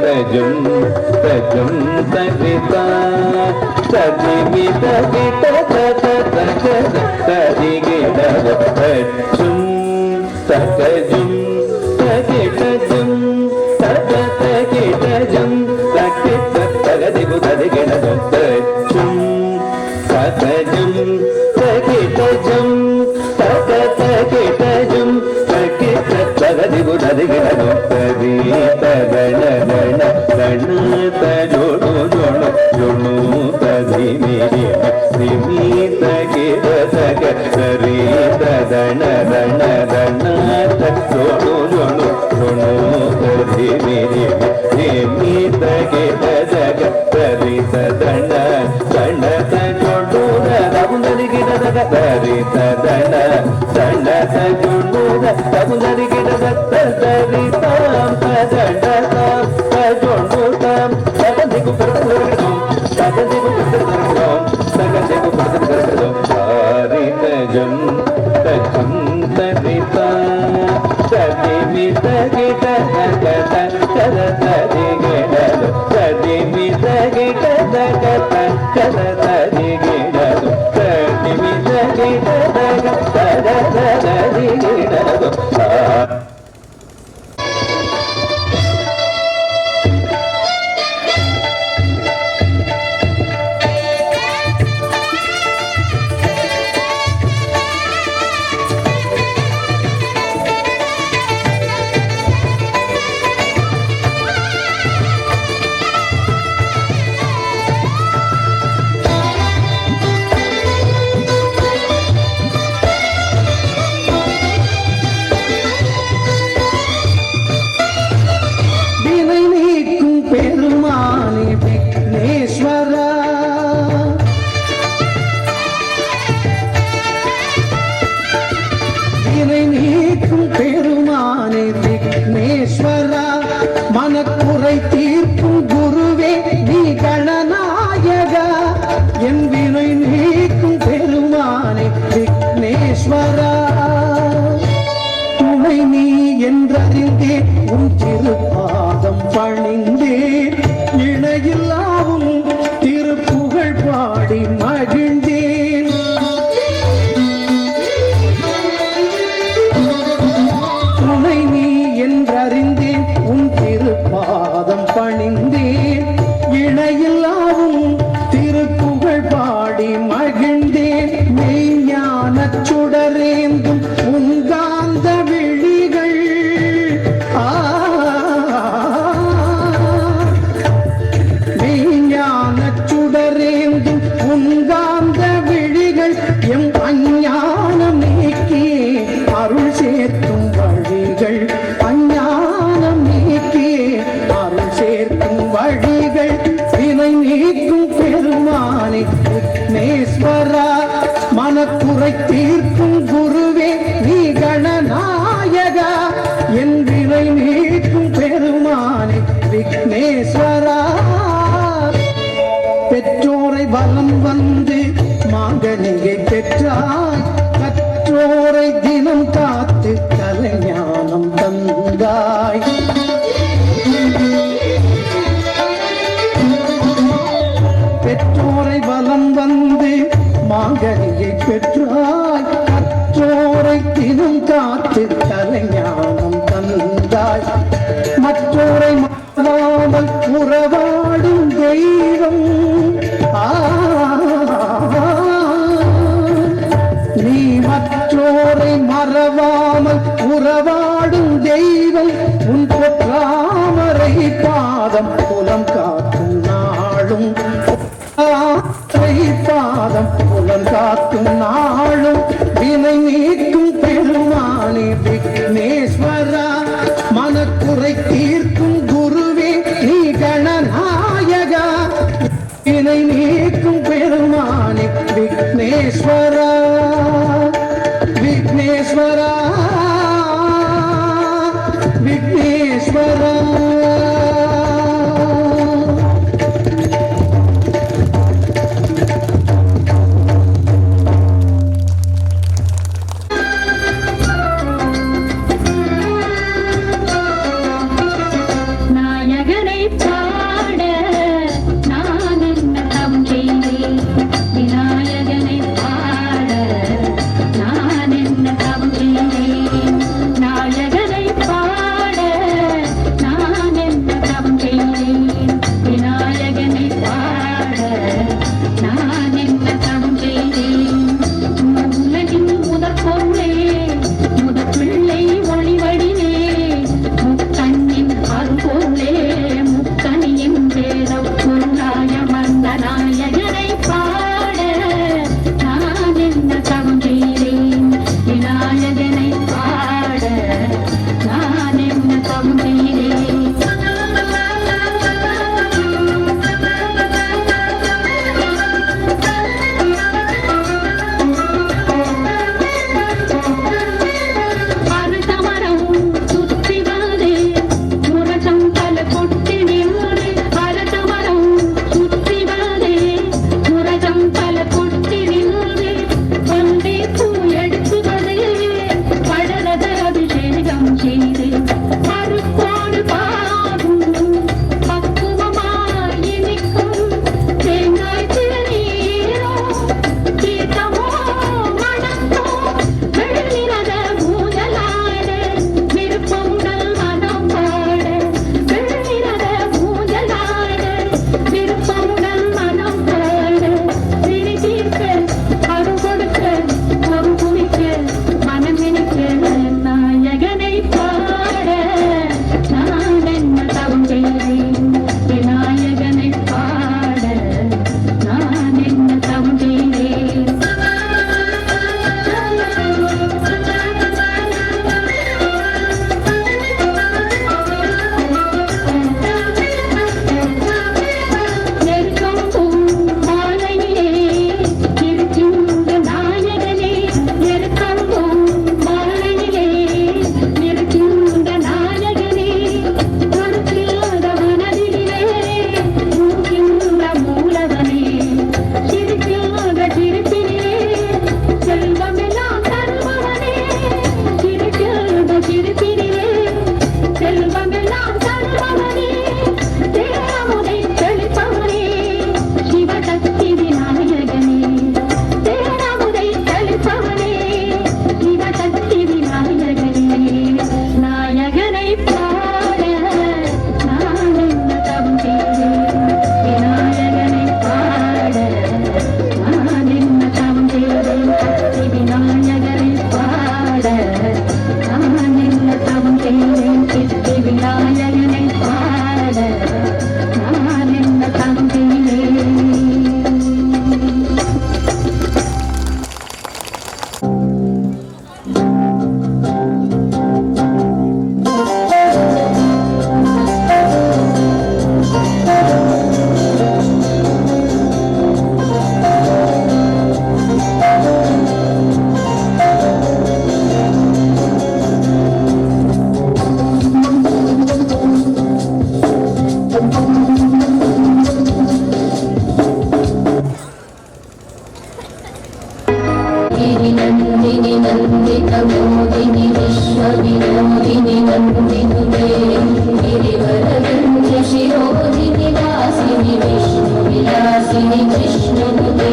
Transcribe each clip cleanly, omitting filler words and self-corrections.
தஜும் தஜும் தகிதா தஜிமி தகித தகத ததிகிட தஜும் தகஜும் தகிடஜும் தகதகிடஜும் தகித தகதிகு ததிகிட தஜும் தகஜும் தகிடஜும் தகதகிடஜும் தகதிகு ததிகிட ததி தகண கண கண தஜோடு ஜோடு ஜோடு ததி மேரி திமி தகிட தக தரி ததண தண தண தஜோடு ஜோடு ஜோடு ததி மேரி திமி தகிட தக தரி ததண தண தஜோடு தகுந்ததிகிட தக தரி ததண தண தஜோடு தகுந்ததிகிட தக தரி தாம் ததண தாம் தஜோடு தாம் தகதிகு பரதம் தகதிகு பரதம் தகதிகு பரதம் ஹரி தஜம் தஜம் தரிதா ததிமி தகிட தகத கத ததிகிட ததிமி தகிட தகத கத ததிகிட ததிமி தகிட தகத ததிகிட மனக்குறை தீர்க்கும் குருவே நீ கணநாயகா என் வினை நீக்கும் பெருமானே விக்னேஸ்வரா. பெற்றோரை வலம் வந்து மாங்கனியை பெற்றாய், கற்றோரை தினம் காத்து கலைஞானம் தந்தாய். பெற்றோரை வலம் வந்து மாங்கனியை பெற்றாய், கற்றோரை தினம் காத்து கலைஞானம் தந்தாய். மற்றோரை மறவாமல் உறவாடும் தெய்வம் நீ மற்றோரை மறவாமல் உறவாடும் தெய்வம் உன் பொற்றாமரை பாதம் புலம் காக்கும் நாளும் பாதம் புலம் காக்கும் நாளும் வினை நீக்கும் பெருமானே விக்னேஸ்வரா. மனக்குறை தீர்க்கும் குருவே நீ கணநாயகா, வினை நீக்கும் பெருமானே விக்னேஸ்வரா. விக்னேஸ்வரா விக்னேஸ்வரா. நாயகனை विनोदिनि नन्दिनुते गिरिवरगुञ्ज शिरोधिनि वासिनि विष्णुविलासिनि कृष्णनुते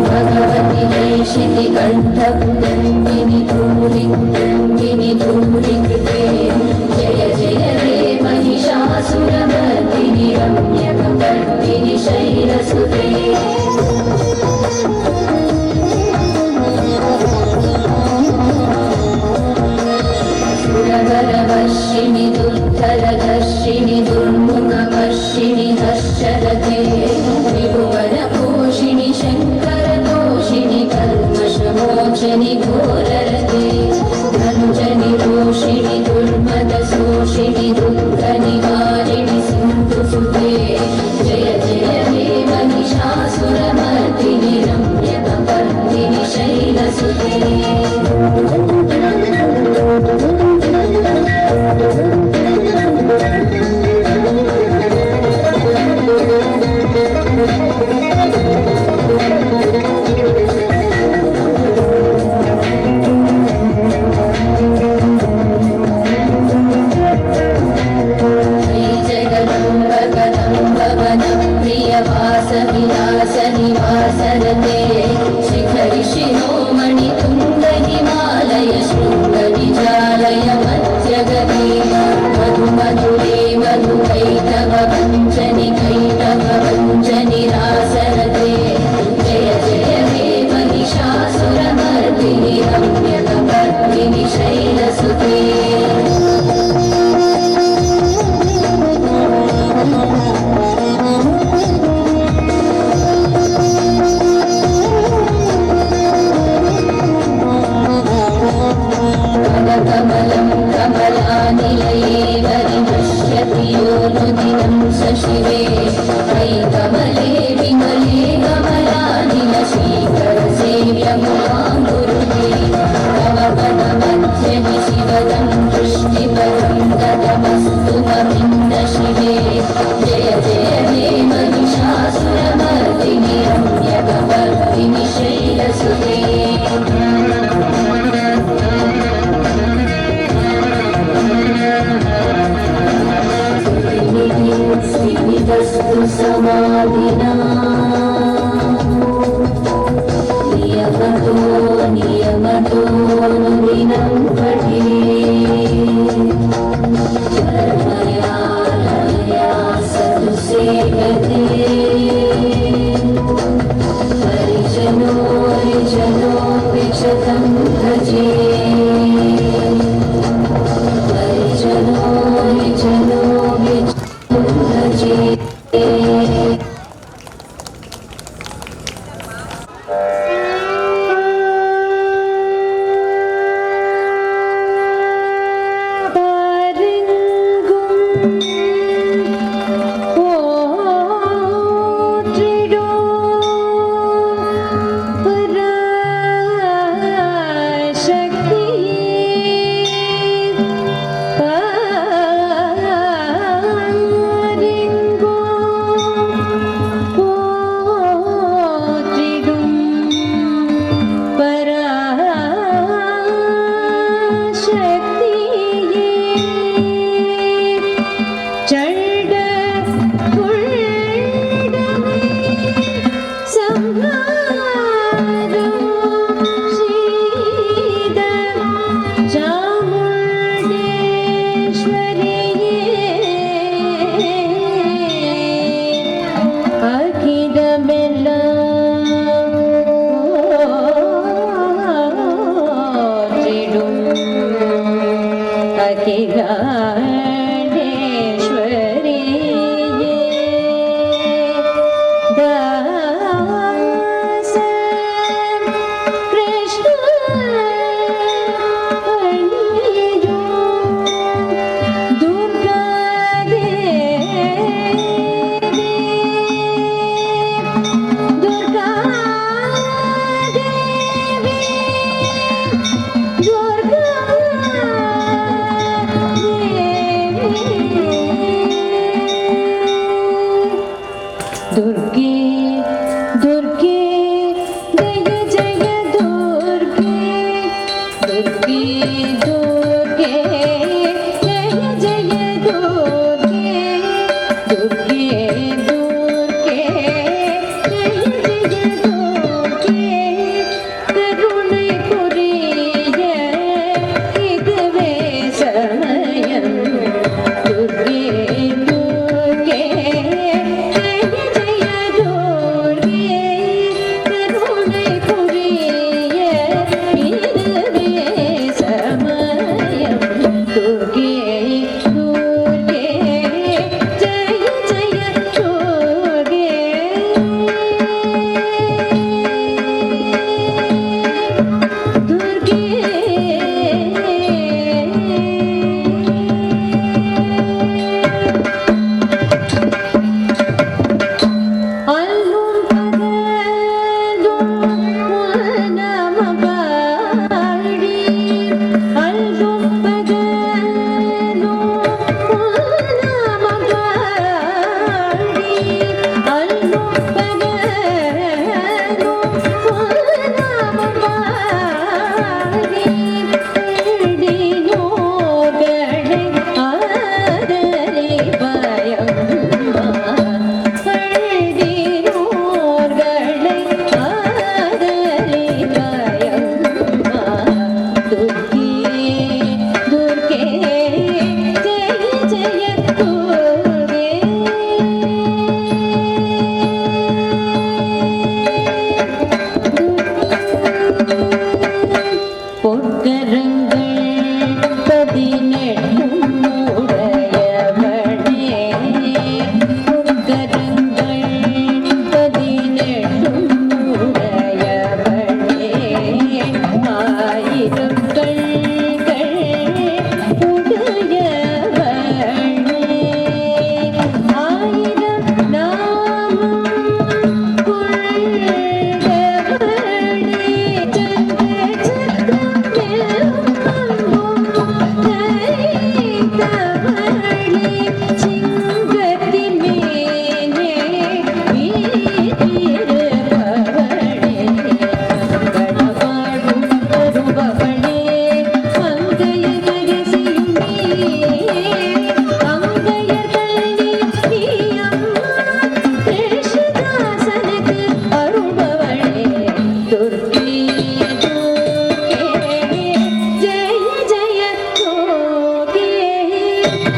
भगवति जयशिति कण्ठकुटुम्बिनि धूलिकुटुम्बिनि धूलिकृते जय जय हे महिषासुरमर्दिनि रम्यकपर्दिनि शैलसुते सुरवरवर्षिणि दुर्धरधर्षिणि दुर्मुखवर्षिणि हर्षरते त्रिभुवनपोषिणि शङ्करतोषिणि कल्मषमोचनि घोररते धनुजनि रोषिणि दुर्मदशोषिणि दुःखनिवारिणि सिन्धुसुते जय जय हे महिषासुरमर्दिनि रम्यकपर्दिनि शैलसुते प्रियवासविलासनिवासरते शिखरि शिरोमणि तुङ्गनिमालय शृङ्गनिजालय मध्यगते मधु मधुरे मधुकैटभ भञ्जनि कैटभ भञ्जनि रासरते जय जय हे महिषासुरमर्दिनि रम्यकपर्दिनि शैलसुते कमलं कमलानिलये वरिनश्यति योनुदिनं सशिवे मयि कमले विमले कमलानिलशीकरसेव्यमुखाङ्गुरुते तव पदमध्यमि शिवदं दृष्टिपदं गतमस्तु ममिन्न शिवे जय जय हे महिषासुरमर्दिनि रम्यकपर्दिनि शैलसुते स्थितिदस्तु समाधिना नियमतो नियमतो नुदिनं पठे धर्मया रमया सतु सेवते हरिजनो हरिजनोऽपि च तं भजे हरिजनो हरिजनोऽपि च भजे दुर्गे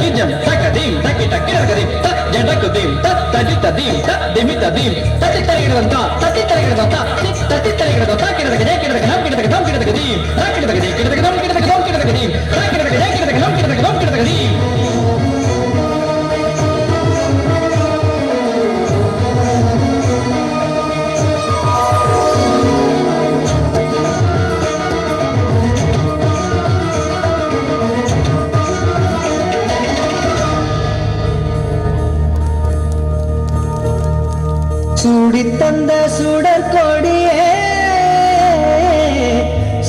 தஜிஜம் தகதீம் தகிடகிடகதீம் தஜடகுதீம் தஜிததீம் ததிமிததீம் தத்தித்தரிகிறதா தத்தித்தரிகிறதா தத்தித்தரிகிறதா கிடகதே கிடகதம் கிடகதம் கிடகதீம் கிடகதே கிடகதம் கிடகதம் கிடகதீம் கிடகதே கிடகதம் கிடகதம் கிடகதீம் சூடித்தந்த சுடற்கொடியே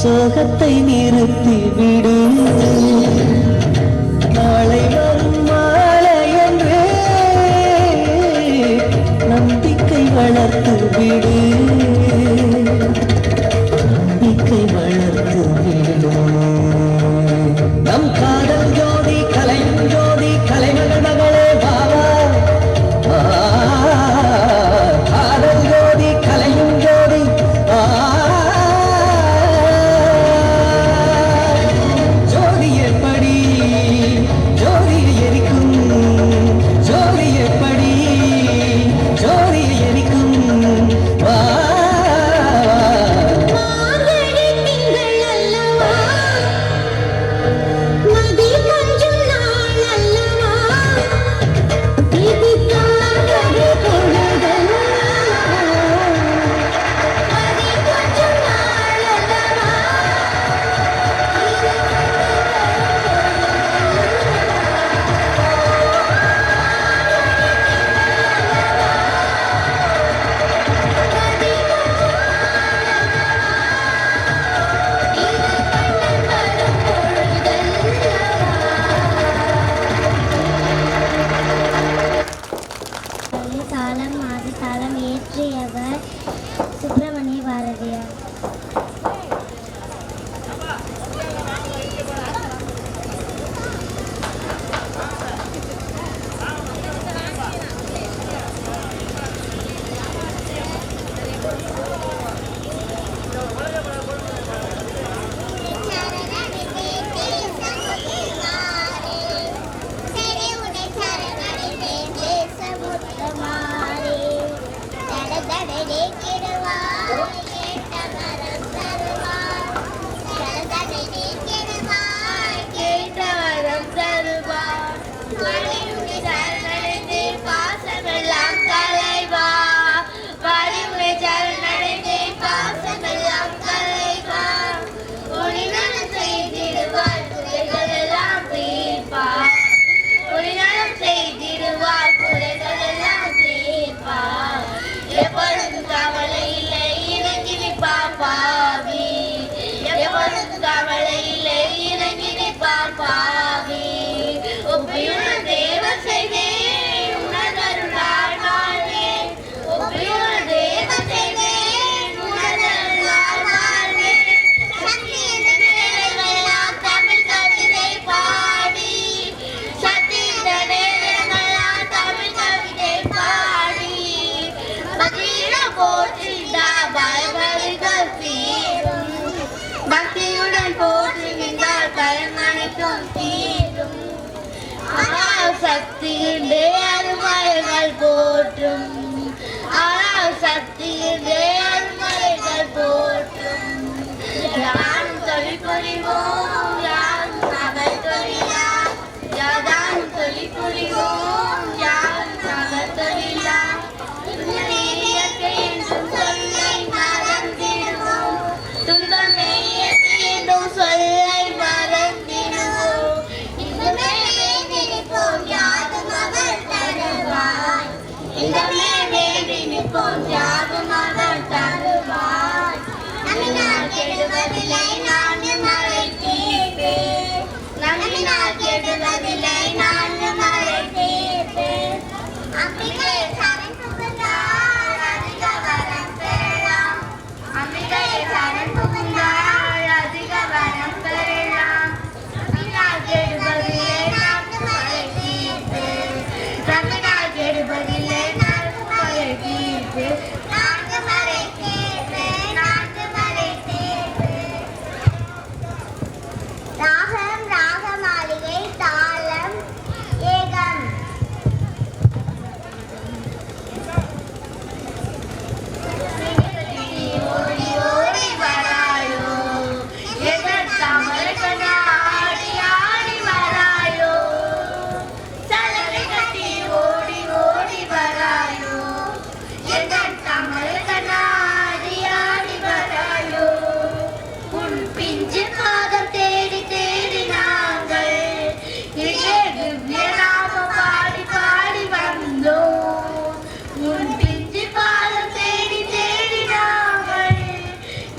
சோகத்தை நிறுத்தி விடு நாளை வரும் மாலை என்று நம்பிக்கை வளர்த்து விடு நம்பிக்கை வளர்த்து விடு நம் காதல் ஜோதி கலையும் ஜோதி கலைமகள் மகளே பாவா காதல் ஜோதி கலையும் ஜோதி ஜோதி எப்படி ஜோதியை எரிக்கும் ஜோதி எப்படி ஜோதியை எரிக்கும் மார்கழி திங்கள் அல்லவா மதி கொஞ்சம் நாள் அல்லவா இது காதல் பொழுதல்லவா மதி கொஞ்சம் நாள் அல்லவா தாளம் மாது தாளம் ஏற்றியவர் சுப்பிரமணிய பாரதியார். சக்தியுண்டே அருமறைகள் போற்றும் சக்தியுண்டே அருமறைகள் போற்றும் யாரும் தொழில் புரிவோம் யாரும் நகர் தொழிலா யாரும் தொழில் புரிவோம் யாரும் நகர் தொழிலா இயற்கை என்றும் சொல்லை மறந்திடுவோம் துன்பமே இயற்கை என்றும் சொல்லை மறந்திடுவோம் இன்னுமே நினைப்போம் யாரும் அவர் தருவாய் இன்னுமே நினைப்போம் யாரும் அவர் தருவாய் நம்பினால் கெடுவதில்லை நானும் மறை கேட்பேன் நம்பினால் கெடுவதில்லை நானும் மறை திவ்ய நாம பாடி பாடி வந்தோம் உன் பிஞ்சு பாதம் தேடி தேடி நாங்கள்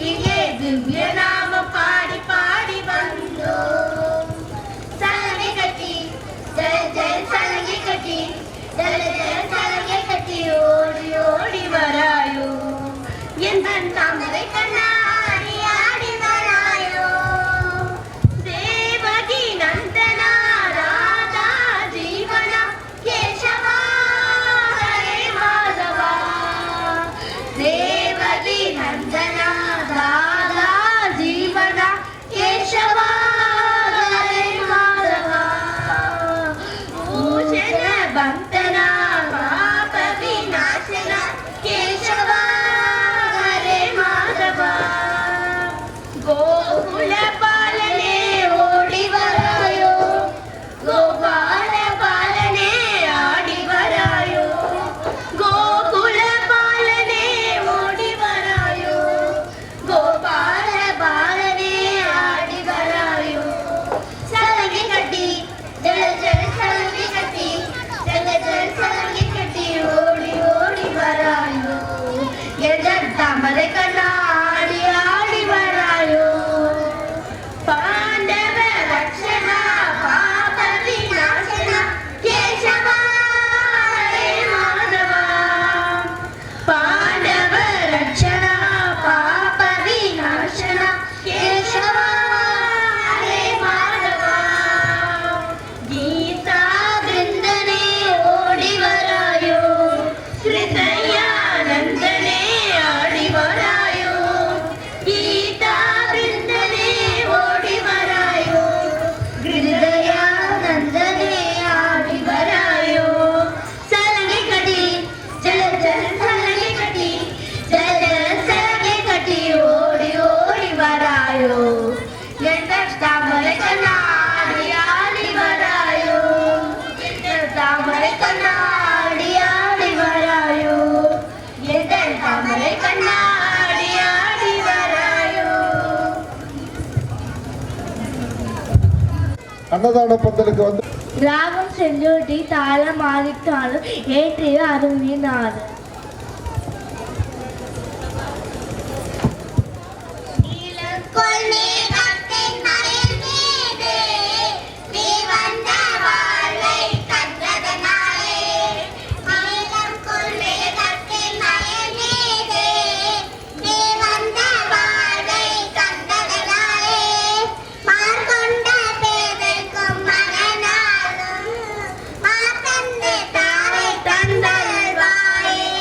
இங்கே திவ்ய நாம பாடி பாடி வந்தோம் சலங்கை கட்டி ஜெய ஜெய சலங்கை கட்டி ஜெய ஜெய சலங்கை கட்டி ஓடி ஓடி வராயோ என் தாமரை கண்ணா ஆடி ஆடி வராயோ தேவகி நந்தனா ராதா ஜீவனா கேசவா ஹரே மாதவா தேவகி நந்தனா ராதா ஜீவனா கேசவா ஹரே மாதவா பூஷண பந்தனா பாப விநாசன கேசவா ஹரே மாதவா கோகுல பாலனே ஓடி வராயோ கோபால பாலனே ஆடி வராயோ கோகுல பாலனே ஓடி வராயோ கோபால பாலனே ஆடி வராயோ சலங்கை கட்டி ஜல ஜல சலங்கை கட்டி ஜல ஜல சலங்கை கட்டி ஓடி ஓடி வராயோ எதன் தாமரை கண்ணா ஆடி ஆடி வராயோ பாண்டவ ரட்சணா பாப விநாசனா கேசவா ஹரே மாதவா பாண்டவ ரட்சணா பாப விநாசனா கேசவா ஹரே மாதவா கீதா கிருந்தனே ஓடி வராயோ ஹிருதயானந்தனே ஆடி வராயோ கீதா கிருந்தனே ஓடி வராயோ ஹிருதயானந்தனே ஆடி வராயோ சலங்கை கட்டி ஜல ஜல சலங்கை கட்டி ஜல ஜல சலங்கை கட்டி ஓடி ஓடி வராயோ எந்த தாமரை கண்ணா ஆடி ஆடி வராயோ எந்த தாமரை கண்ணா ஆடி ஆடி வராயோ எந்த தாமரை கண்ணா ஆடி ஆடி வராயோ அன்னதான பந்தலுக்கு வந்து ராகம் செஞ்சோட்டி தாளம் ஆதித்தாலும் ஏற்றிய அருந்தினார் தந்தல் வாயே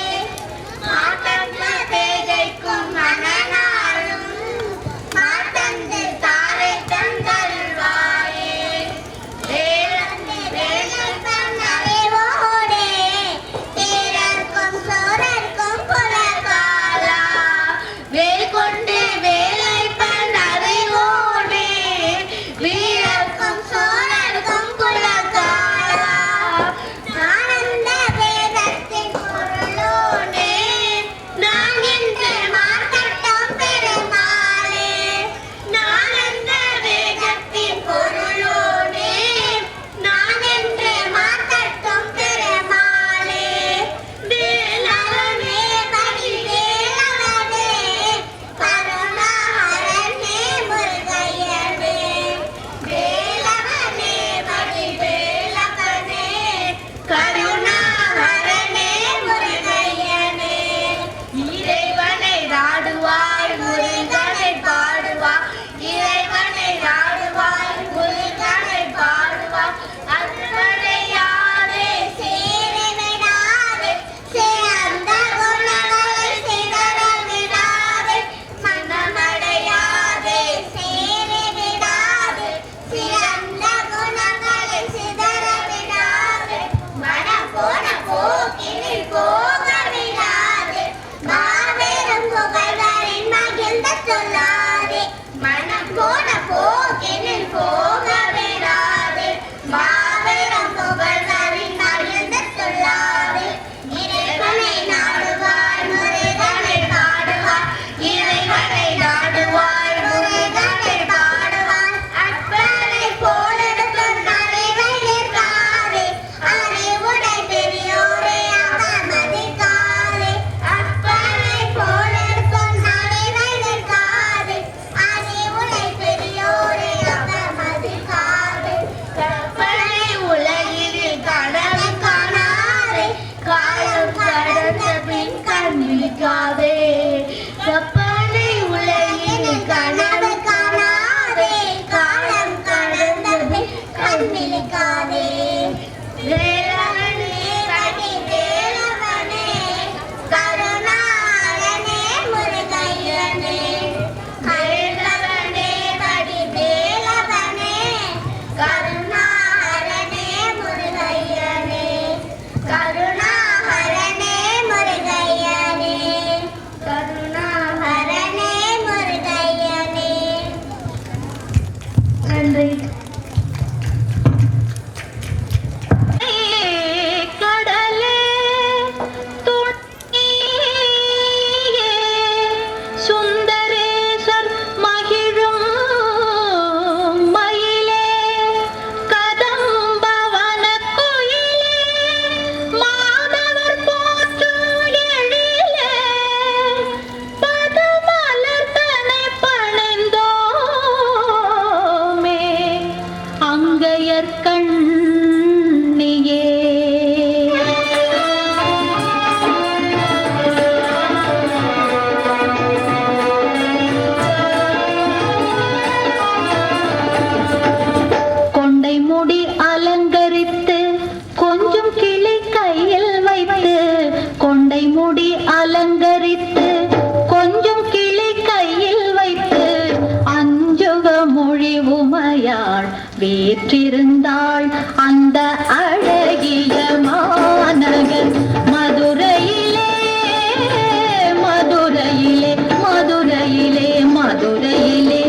வீற்றிருந்தாள் அந்த அழகிய மாநகர் மதுரையிலே மதுரையிலே மதுரையிலே மதுரையிலே.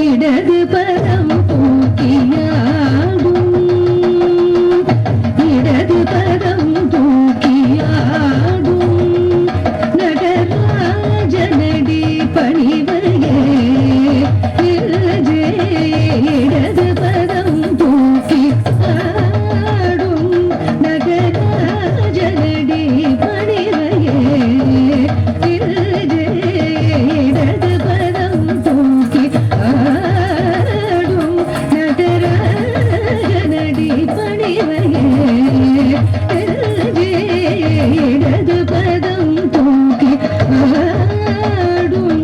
இடது பதம் தூக்கி ஆடும்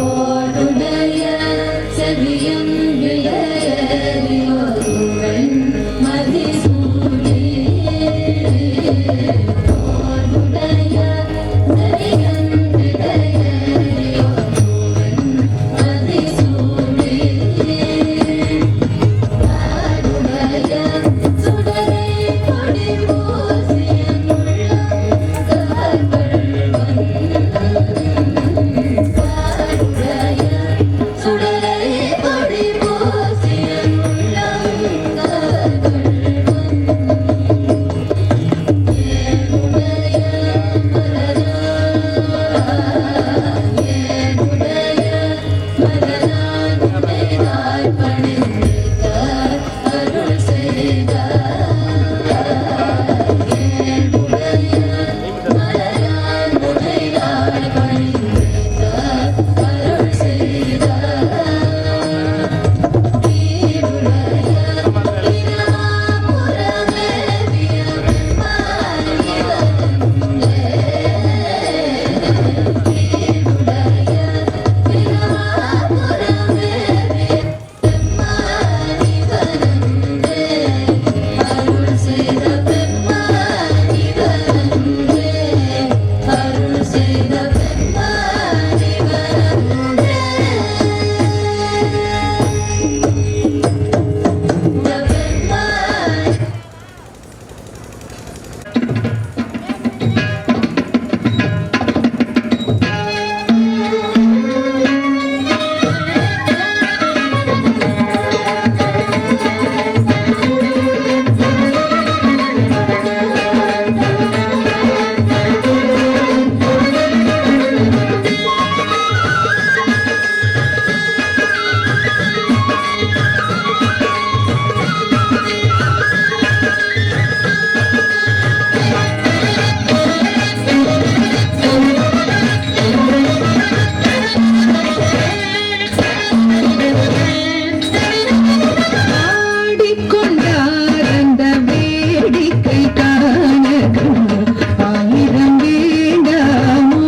ஓடுடைய செவியம் விளையறியோருவன் மதிசூடி ஓடுடைய செவியம் விளையறியோருவன் மதிசூடி ஆடுடைய சுடரை கொடி பூசிய சுடரை கொடி பூசிய அருள் செய்தார் மலரான் முனையாள் பணிந்த அருள் செய்தார் தீருடைய இனமாபுரமேவிய மாறிவந்தே தீருடைய இனமாபுரமேவிய பெம்மானிவனந்தே அருள் செய்த பெம்மானிவனந்தே அருள் செய்த பெம்மானிவனந்தே பெம்மானி ஆடிக்கொண்டார் அந்த வேடிக்கை காண ஆயிரம் வேண்டாமோ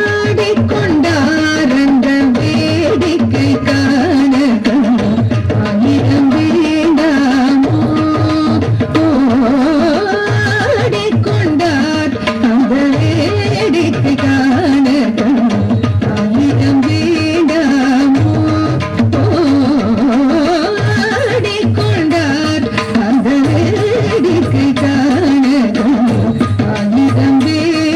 ஆடிக்கொண்டார் அந்த வேடிக்கை காண ஆயிரம் வேண்டாமோ ஆடிக்கொண்டார் அந்த வேடிக்கை காண ஆயிரம் வேண்டாமோ ஆடிக்கொண்டார் அந்த வேடிக்கை காண ஆயிரம் வேண்டாமோ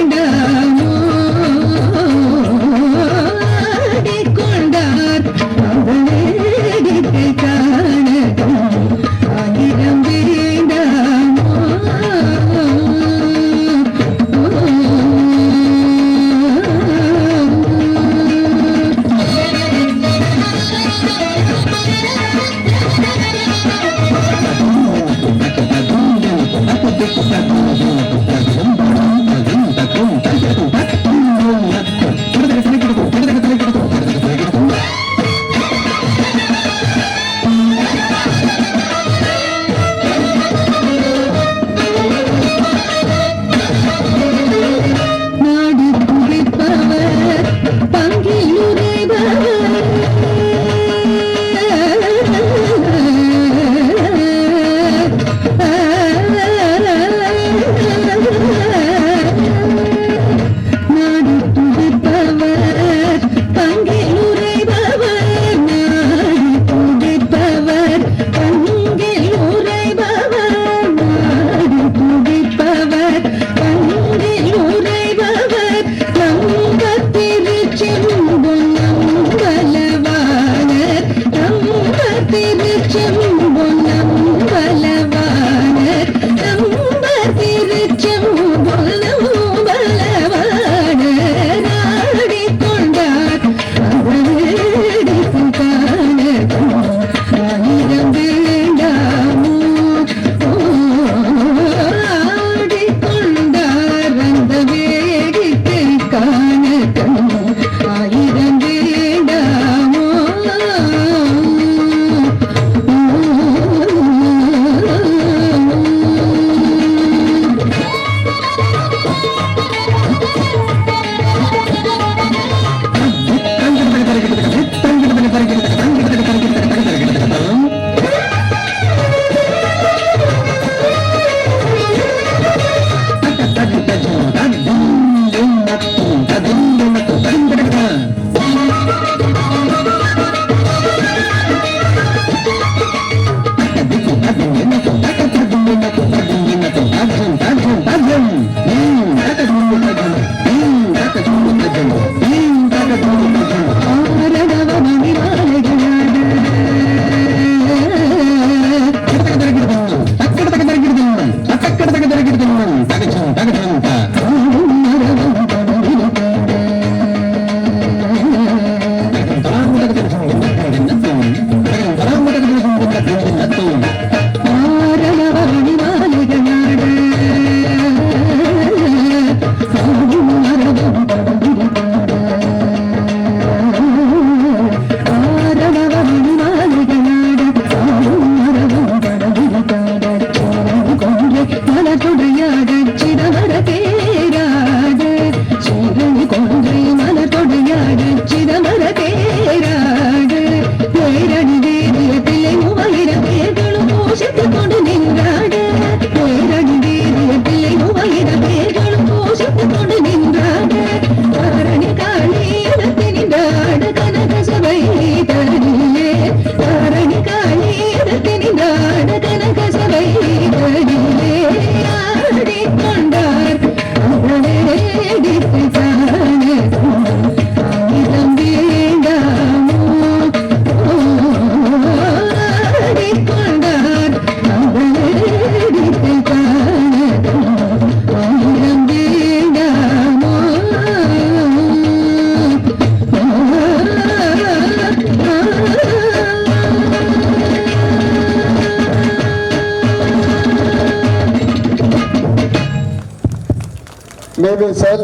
Maybe sir,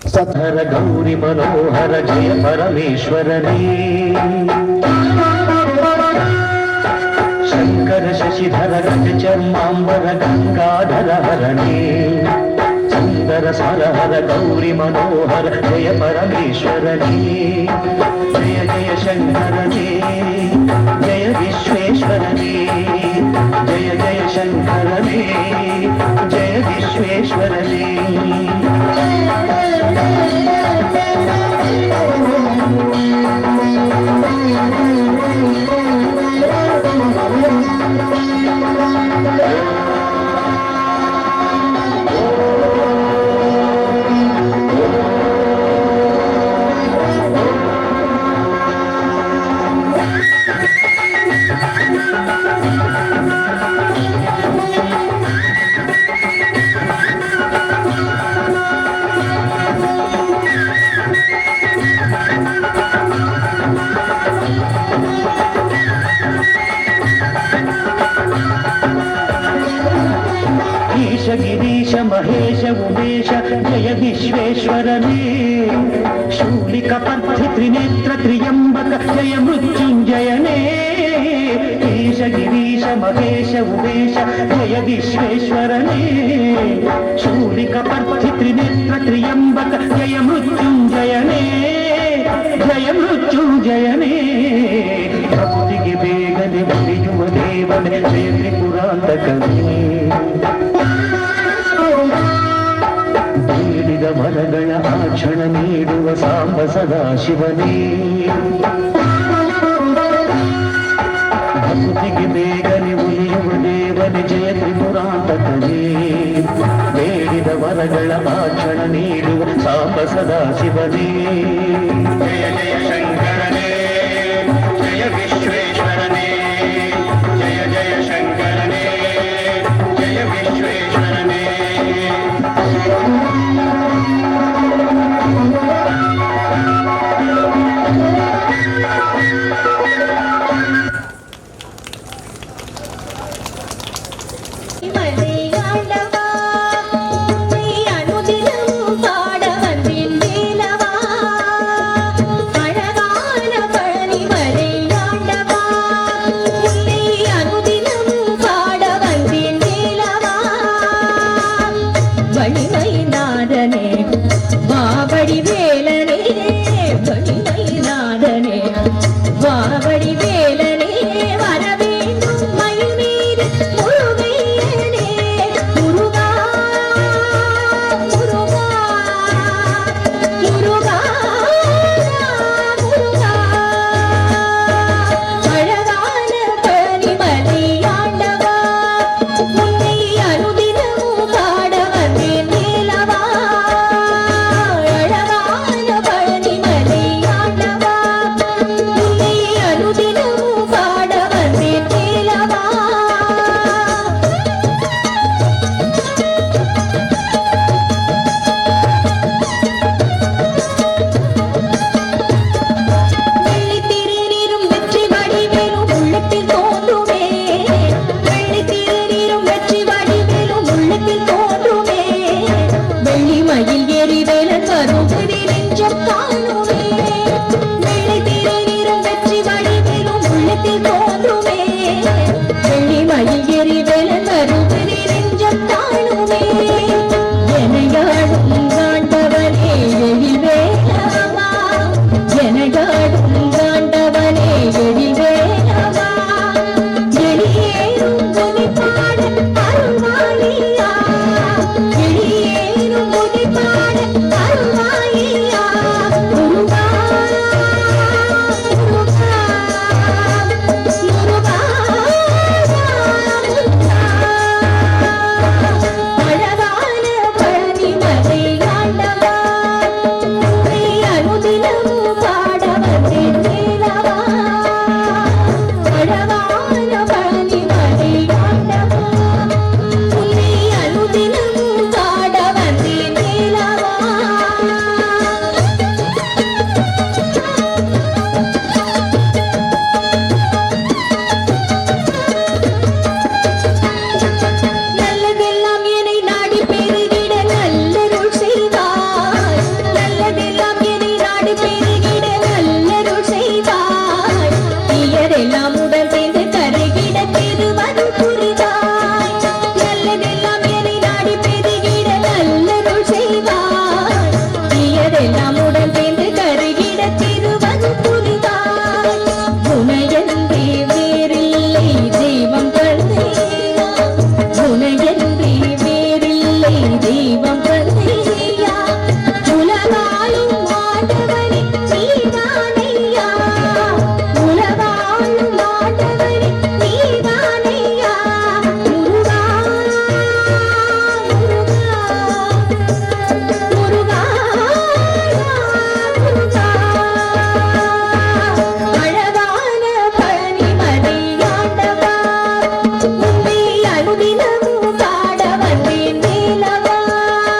हर गौरी मनोहर जय परमेश्वरने शंकर शशिधर गज चर्मांबर गंगाधर हरणे सुंदर स्वर हर गौरी मनोहर जय परमेश्वरने जय जय शंकरने जय विश्वेश्वरने जय जय शंकरने जय विश्वेश्वरने गिरीश महेश उमेश जय विश्वेश्वरने शूलिकपर्थ त्रिनेत्र त्र्यंबक जय मृत्युंजयने ईश गिरीश महेश उमेश जय विश्वेश्वरने शूलिकपर्थ त्रिनेत्र त्र्यंबक जय मृत्युंजयने जय मृत्युंजयने भक्तिगे ಬೇಗನೆ ಬಲಿಯುವ ದೇವನೇ ಜಯ ತ್ರಿಪುರಾಂತಕನೇ ಬೇಡಿದ ವರಗಳ ಆಕ್ಷಣ ನೀಡುವ ಸಾಂಬ ಸದಾಶಿವನೇ ಭಕ್ತಿಗೆ ಬೇಗನೆ ಉಳಿಯುವ ದೇವನೇ ಜಯ ತ್ರಿಪುರಾಂತಕನೇ ಬೇಡಿದ ವರಗಳ ಆಕ್ಷಣ ನೀಡುವ ಸಾಂಬ ಸದಾಶಿವನೇ ಜಯ ಜಯ ಶಂಕರನೇ ಜಯ ವಿಶ್ವೇಶ್ವರನೇ ಜಯ ಜಯ ಶಂಕರನೇ ಜಯ ವಿಶ್ವೇಶ್ವರನೇ வழிமை நாதனே மாவடி வேலனே